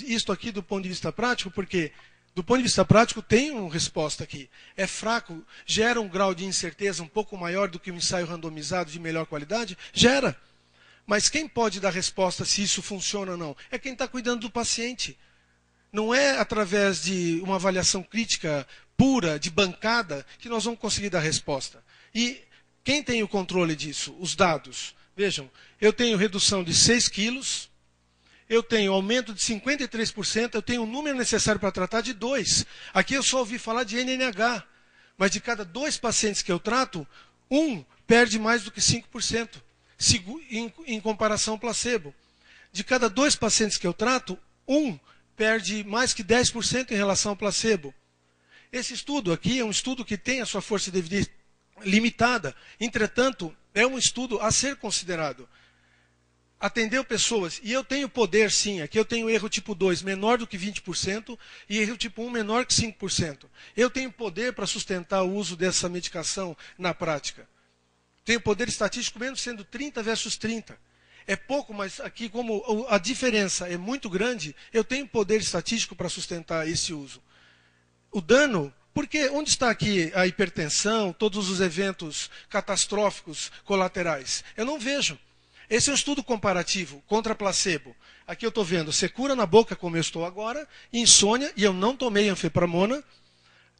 isto aqui do ponto de vista prático, porque do ponto de vista prático tem uma resposta aqui. É fraco, gera um grau de incerteza um pouco maior do que um ensaio randomizado de melhor qualidade? Gera. Mas quem pode dar resposta se isso funciona ou não? É quem está cuidando do paciente. Não é através de uma avaliação crítica pura, de bancada, que nós vamos conseguir dar resposta. E quem tem o controle disso? Os dados. Vejam, eu tenho redução de 6 quilos, eu tenho aumento de 53%, eu tenho o número necessário para tratar de 2. Aqui eu só ouvi falar de NNH, mas de cada 2 pacientes que eu trato, um perde mais do que 5%, em comparação ao placebo. De cada 2 pacientes que eu trato, um perde mais que 10% em relação ao placebo. Esse estudo aqui é um estudo que tem a sua força de evidência limitada, entretanto, é um estudo a ser considerado. Atendeu pessoas, e eu tenho poder sim, aqui eu tenho erro tipo 2 menor do que 20% e erro tipo 1 menor que 5%. Eu tenho poder para sustentar o uso dessa medicação na prática. Tenho poder estatístico mesmo sendo 30 versus 30. É pouco, mas aqui como a diferença é muito grande, eu tenho poder estatístico para sustentar esse uso. O dano, porque onde está aqui a hipertensão, todos os eventos catastróficos colaterais? Eu não vejo. Esse é um estudo comparativo contra placebo. Aqui eu estou vendo secura na boca, como eu estou agora, insônia, e eu não tomei anfepramona.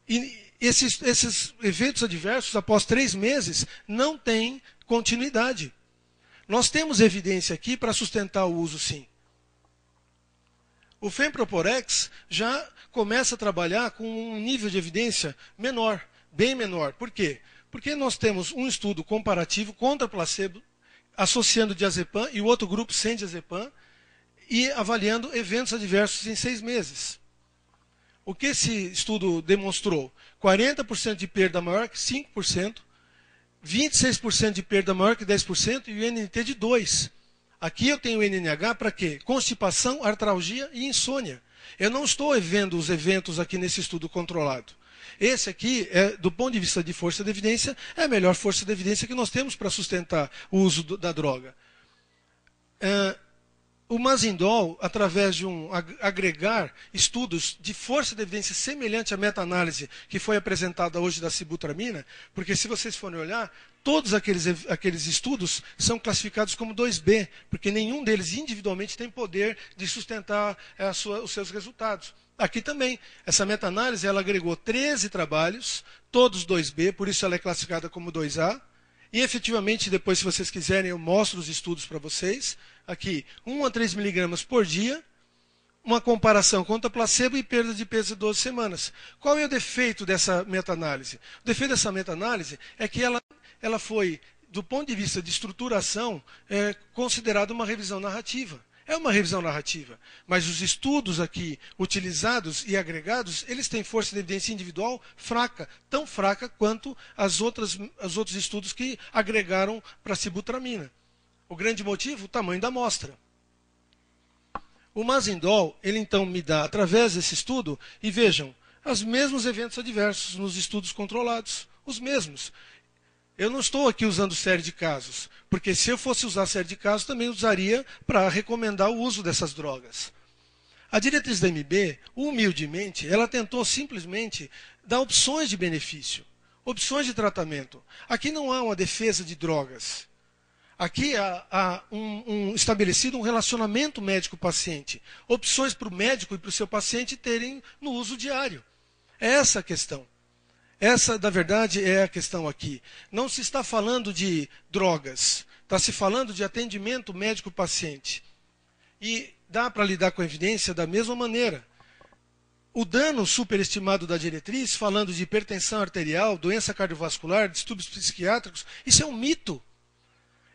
E esses eventos adversos, após 3 meses, não têm continuidade. Nós temos evidência aqui para sustentar o uso, sim. O Femproporex já começa a trabalhar com um nível de evidência menor, bem menor. Por quê? Porque nós temos um estudo comparativo contra placebo, associando diazepam e o outro grupo sem diazepam, e avaliando eventos adversos em 6 meses. O que esse estudo demonstrou? 40% de perda maior que 5%, 26% de perda maior que 10% e o NNT de 2%. Aqui eu tenho o NNH para quê? Constipação, artralgia e insônia. Eu não estou vendo os eventos aqui nesse estudo controlado. Esse aqui, do ponto de vista de força de evidência, é a melhor força de evidência que nós temos para sustentar o uso da droga. O Mazindol, através de agregar estudos de força de evidência semelhante à meta-análise que foi apresentada hoje da sibutramina, porque se vocês forem olhar, todos aqueles estudos são classificados como 2B, porque nenhum deles individualmente tem poder de sustentar os seus resultados. Aqui também, essa meta-análise ela agregou 13 trabalhos, todos 2B, por isso ela é classificada como 2A. E efetivamente, depois, se vocês quiserem, eu mostro os estudos para vocês. Aqui, 1 a 3 miligramas por dia, uma comparação contra placebo e perda de peso de 12 semanas. Qual é o defeito dessa meta-análise? O defeito dessa meta-análise é que ela foi, do ponto de vista de estruturação, considerada uma revisão narrativa. É uma revisão narrativa, mas os estudos aqui utilizados e agregados, eles têm força de evidência individual fraca, tão fraca quanto os outros estudos que agregaram para a sibutramina. O grande motivo, o tamanho da amostra. O Mazindol, ele então me dá, através desse estudo, e vejam, os mesmos eventos adversos nos estudos controlados, os mesmos. Eu não estou aqui usando série de casos, porque se eu fosse usar série de casos, também usaria para recomendar o uso dessas drogas. A diretriz da MB, humildemente, ela tentou simplesmente dar opções de benefício, opções de tratamento. Aqui não há uma defesa de drogas. Aqui há estabelecido um relacionamento médico-paciente, opções para o médico e para o seu paciente terem no uso diário. É essa a questão. Essa, na verdade, é a questão aqui. Não se está falando de drogas, está se falando de atendimento médico-paciente. E dá para lidar com a evidência da mesma maneira. O dano superestimado da diretriz, falando de hipertensão arterial, doença cardiovascular, distúrbios psiquiátricos, isso é um mito.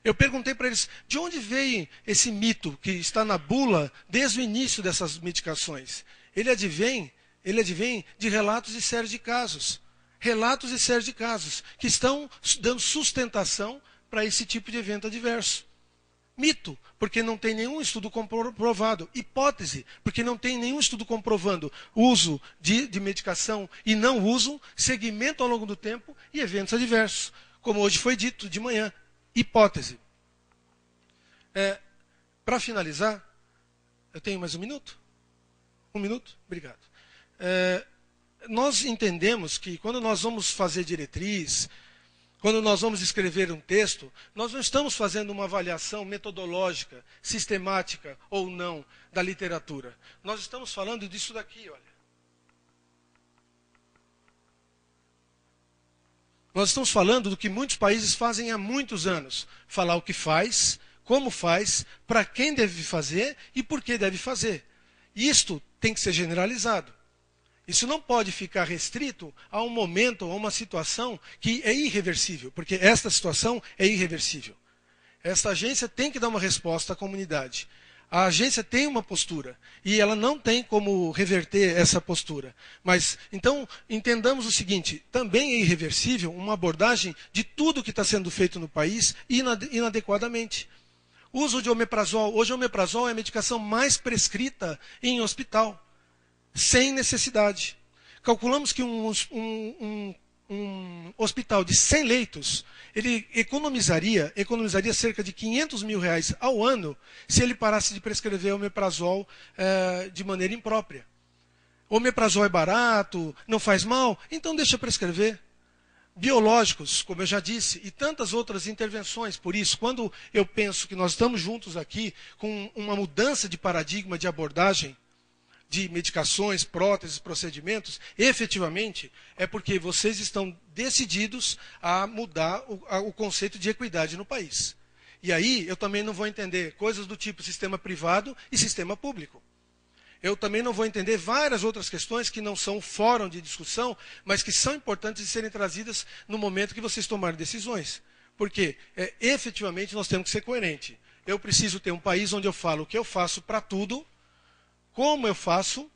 Eu perguntei para eles, de onde veio esse mito que está na bula desde o início dessas medicações? Ele advém de relatos e séries de casos. Relatos e séries de casos que estão dando sustentação para esse tipo de evento adverso. Mito, porque não tem nenhum estudo comprovado. Hipótese, porque não tem nenhum estudo comprovando uso de medicação e não uso, segmento ao longo do tempo e eventos adversos. Como hoje foi dito de manhã. Hipótese. Para finalizar, eu tenho mais 1 minuto? Um minuto? Obrigado. Nós entendemos que quando nós vamos fazer diretriz, quando nós vamos escrever um texto, nós não estamos fazendo uma avaliação metodológica, sistemática ou não da literatura. Nós estamos falando disso daqui, olha. Nós estamos falando do que muitos países fazem há muitos anos. Falar o que faz, como faz, para quem deve fazer e por que deve fazer. Isto tem que ser generalizado. Isso não pode ficar restrito a um momento, a uma situação que é irreversível, porque esta situação é irreversível. Esta agência tem que dar uma resposta à comunidade. A agência tem uma postura e ela não tem como reverter essa postura. Mas, então, entendamos o seguinte, também é irreversível uma abordagem de tudo que está sendo feito no país inadequadamente. O uso de omeprazol. Hoje, o omeprazol é a medicação mais prescrita em hospital, sem necessidade. Calculamos que um hospital de 100 leitos, ele economizaria cerca de R$500 mil ao ano se ele parasse de prescrever omeprazol de maneira imprópria. O omeprazol é barato, não faz mal, então deixa prescrever. Biológicos, como eu já disse, e tantas outras intervenções. Por isso, quando eu penso que nós estamos juntos aqui com uma mudança de paradigma de abordagem, de medicações, próteses, procedimentos, efetivamente, é porque vocês estão decididos a mudar o conceito de equidade no país. E aí, eu também não vou entender coisas do tipo sistema privado e sistema público. Eu também não vou entender várias outras questões que não são fórum de discussão, mas que são importantes de serem trazidas no momento que vocês tomarem decisões. Porque, efetivamente, nós temos que ser coerentes. Eu preciso ter um país onde eu falo o que eu faço para tudo, como eu faço,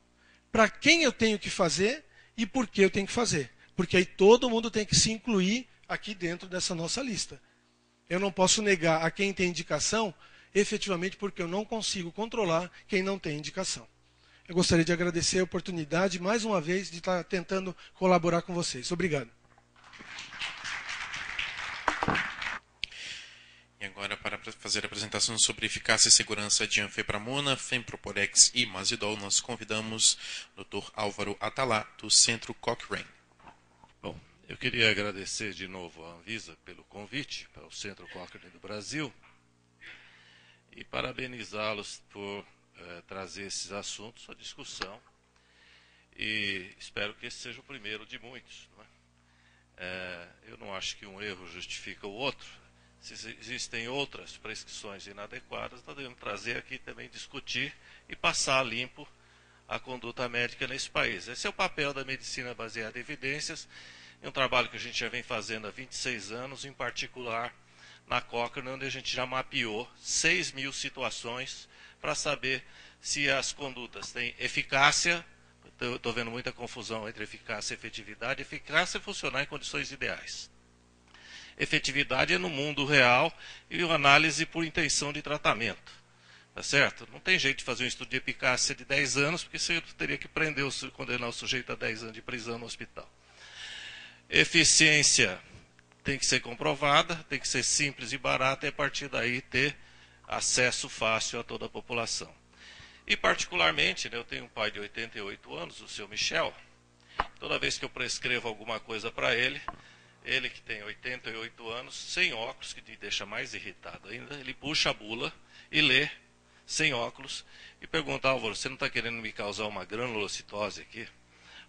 para quem eu tenho que fazer e por que eu tenho que fazer. Porque aí todo mundo tem que se incluir aqui dentro dessa nossa lista. Eu não posso negar a quem tem indicação, efetivamente porque eu não consigo controlar quem não tem indicação. Eu gostaria de agradecer a oportunidade, mais uma vez, de estar tentando colaborar com vocês. Obrigado. E agora, para fazer a apresentação sobre eficácia e segurança de anfepramona, fempropolex e mazidol, nós convidamos o Dr. Álvaro Atalá, do Centro Cochrane. Bom, eu queria agradecer de novo à Anvisa pelo convite para o Centro Cochrane do Brasil e parabenizá-los por trazer esses assuntos à discussão. E espero que esse seja o primeiro de muitos. Não é? Eu não acho que um erro justifica o outro. Se existem outras prescrições inadequadas, nós devemos trazer aqui também, discutir e passar a limpo a conduta médica nesse país. Esse é o papel da medicina baseada em evidências, é um trabalho que a gente já vem fazendo há 26 anos, em particular na Cochrane, onde a gente já mapeou 6.000 situações para saber se as condutas têm eficácia. Estou vendo muita confusão entre eficácia e efetividade. Eficácia é funcionar em condições ideais. Efetividade é no mundo real e uma análise por intenção de tratamento. Tá certo? Não tem jeito de fazer um estudo de eficácia de 10 anos, porque você teria que condenar o sujeito a 10 anos de prisão no hospital. Eficiência tem que ser comprovada, tem que ser simples e barata, e a partir daí ter acesso fácil a toda a população. E particularmente, eu tenho um pai de 88 anos, o seu Michel. Toda vez que eu prescrevo alguma coisa para ele que tem 88 anos, sem óculos, que me deixa mais irritado ainda, ele puxa a bula e lê, sem óculos, e pergunta: Álvaro, você não está querendo me causar uma granulocitose aqui?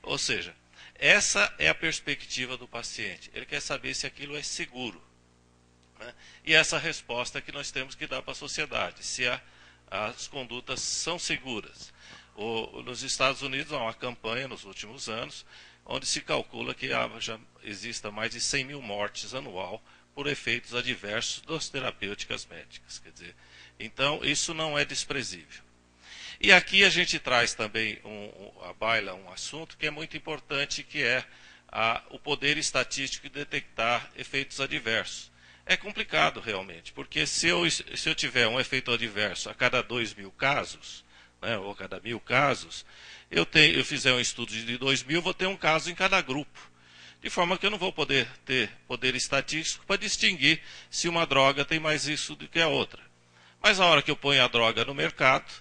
Ou seja, essa é a perspectiva do paciente. Ele quer saber se aquilo é seguro. Né? E essa resposta que nós temos que dar para a sociedade, se as condutas são seguras. Nos Estados Unidos há uma campanha nos últimos anos, onde se calcula que já exista mais de 100 mil mortes anual por efeitos adversos das terapêuticas médicas. Quer dizer, então, isso não é desprezível. E aqui a gente traz também à baila um assunto que é muito importante, que é o poder estatístico de detectar efeitos adversos. É complicado realmente, porque se eu tiver um efeito adverso a cada 2.000 casos, né, ou a cada 1.000 casos, eu fizer um estudo de 2.000, vou ter um caso em cada grupo. De forma que eu não vou poder ter poder estatístico para distinguir se uma droga tem mais isso do que a outra. Mas a hora que eu ponho a droga no mercado,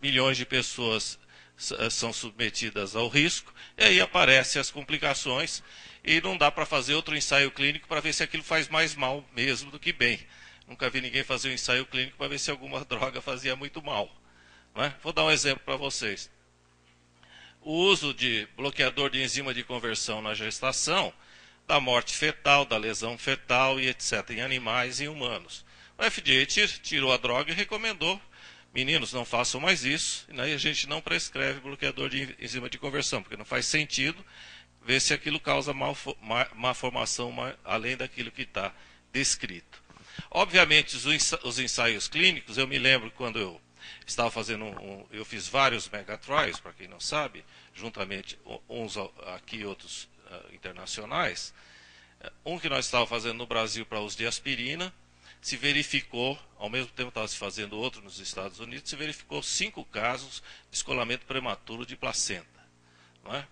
milhões de pessoas são submetidas ao risco, e aí aparecem as complicações, e não dá para fazer outro ensaio clínico para ver se aquilo faz mais mal mesmo do que bem. Nunca vi ninguém fazer um ensaio clínico para ver se alguma droga fazia muito mal. Não é? Vou dar um exemplo para vocês. O uso de bloqueador de enzima de conversão na gestação, da morte fetal, da lesão fetal e etc., em animais e humanos. O FDA tirou a droga e recomendou: meninos, não façam mais isso, e aí a gente não prescreve bloqueador de enzima de conversão, porque não faz sentido ver se aquilo causa má formação além daquilo que está descrito. Obviamente, os ensaios clínicos, eu me lembro quando eu estava fazendo eu fiz vários megatrials, para quem não sabe, juntamente uns aqui e outros internacionais. Um que nós estávamos fazendo no Brasil para uso de aspirina, se verificou, ao mesmo tempo estava se fazendo outro nos Estados Unidos, se verificou 5 casos de descolamento prematuro de placenta. Não é?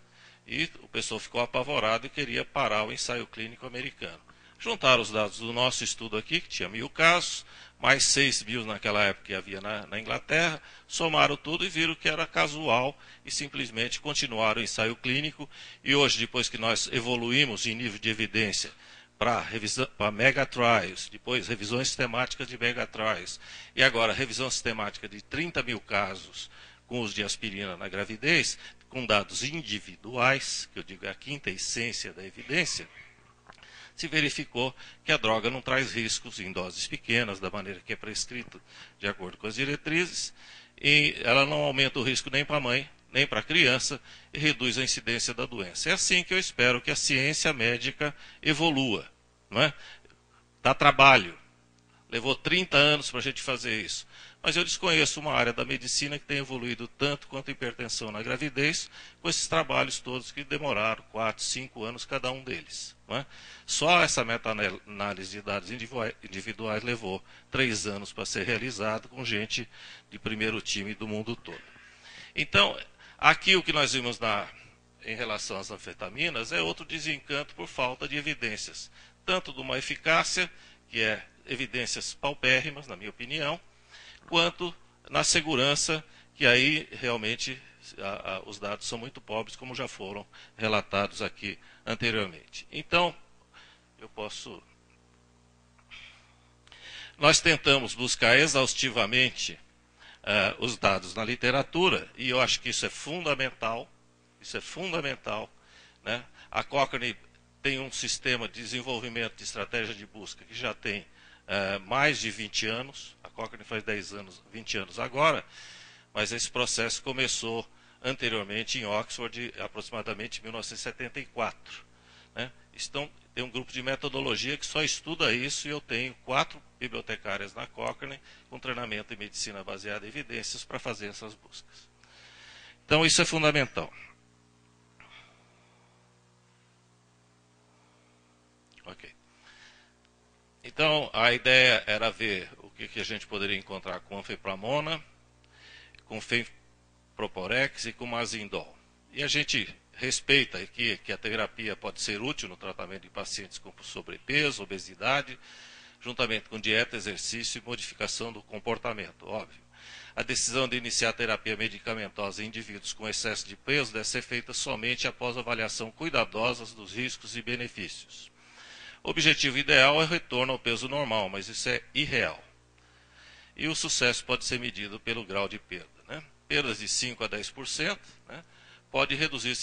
E o pessoal ficou apavorado e queria parar o ensaio clínico americano. Juntaram os dados do nosso estudo aqui, que tinha 1000 casos, mais 6.000 naquela época que havia na Inglaterra, somaram tudo e viram que era casual e simplesmente continuaram o ensaio clínico. E hoje, depois que nós evoluímos em nível de evidência para megatrials, depois revisões sistemáticas de megatrials, e agora revisão sistemática de 30.000 casos com uso de aspirina na gravidez, com dados individuais, que eu digo é a quinta essência da evidência, se verificou que a droga não traz riscos em doses pequenas, da maneira que é prescrito de acordo com as diretrizes, e ela não aumenta o risco nem para a mãe, nem para a criança, e reduz a incidência da doença. É assim que eu espero que a ciência médica evolua. Não é? Dá trabalho. Levou 30 anos para a gente fazer isso. Mas eu desconheço uma área da medicina que tem evoluído tanto quanto a hipertensão na gravidez, com esses trabalhos todos que demoraram 4, 5 anos cada um deles. Não é? Só essa meta-análise de dados individuais levou 3 anos para ser realizada, com gente de primeiro time do mundo todo. Então, aqui o que nós vimos em relação às anfetaminas é outro desencanto por falta de evidências, tanto de uma eficácia, que é evidências paupérrimas, na minha opinião, quanto na segurança, que aí realmente os dados são muito pobres, como já foram relatados aqui anteriormente. Então, nós tentamos buscar exaustivamente os dados na literatura, e eu acho que isso é fundamental, né? A Cochrane tem um sistema de desenvolvimento de estratégia de busca que já tem mais de 20 anos, a Cochrane faz 20 anos agora, mas esse processo começou anteriormente em Oxford, aproximadamente em 1974. Né? Tem um grupo de metodologia que só estuda isso, e eu tenho 4 bibliotecárias na Cochrane com treinamento em medicina baseada em evidências para fazer essas buscas. Então isso é fundamental. Ok. Então a ideia era ver o que a gente poderia encontrar com anfepramona, com fenproporex e com mazindol. E a gente respeita aqui que a terapia pode ser útil no tratamento de pacientes com sobrepeso, obesidade, juntamente com dieta, exercício e modificação do comportamento, óbvio. A decisão de iniciar a terapia medicamentosa em indivíduos com excesso de peso deve ser feita somente após avaliação cuidadosa dos riscos e benefícios. O objetivo ideal é o retorno ao peso normal, mas isso é irreal. E o sucesso pode ser medido pelo grau de perda. Né? Perdas de 5 a 10%, né? Pode reduzir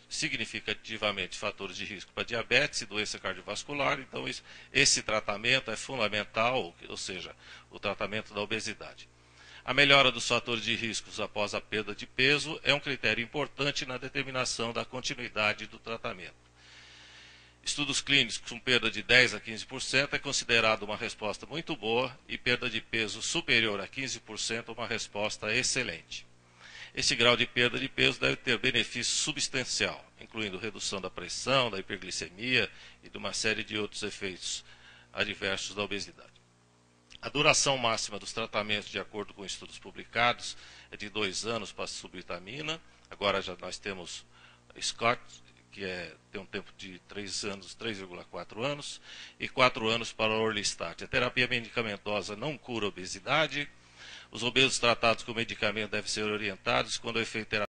significativamente fatores de risco para diabetes e doença cardiovascular. Então, esse tratamento é fundamental, ou seja, o tratamento da obesidade. A melhora dos fatores de riscos após a perda de peso é um critério importante na determinação da continuidade do tratamento. Estudos clínicos com perda de 10 a 15% é considerado uma resposta muito boa, e perda de peso superior a 15% uma resposta excelente. Esse grau de perda de peso deve ter benefício substancial, incluindo redução da pressão, da hiperglicemia e de uma série de outros efeitos adversos da obesidade. A duração máxima dos tratamentos, de acordo com estudos publicados, é de 2 anos para a subvitamina. Agora nós temos Scott, que tem um tempo de 3 anos, 3,4 anos, e 4 anos para a Orlistat. A terapia medicamentosa não cura a obesidade. Os obesos tratados com medicamento devem ser orientados quando o efeito terapêutico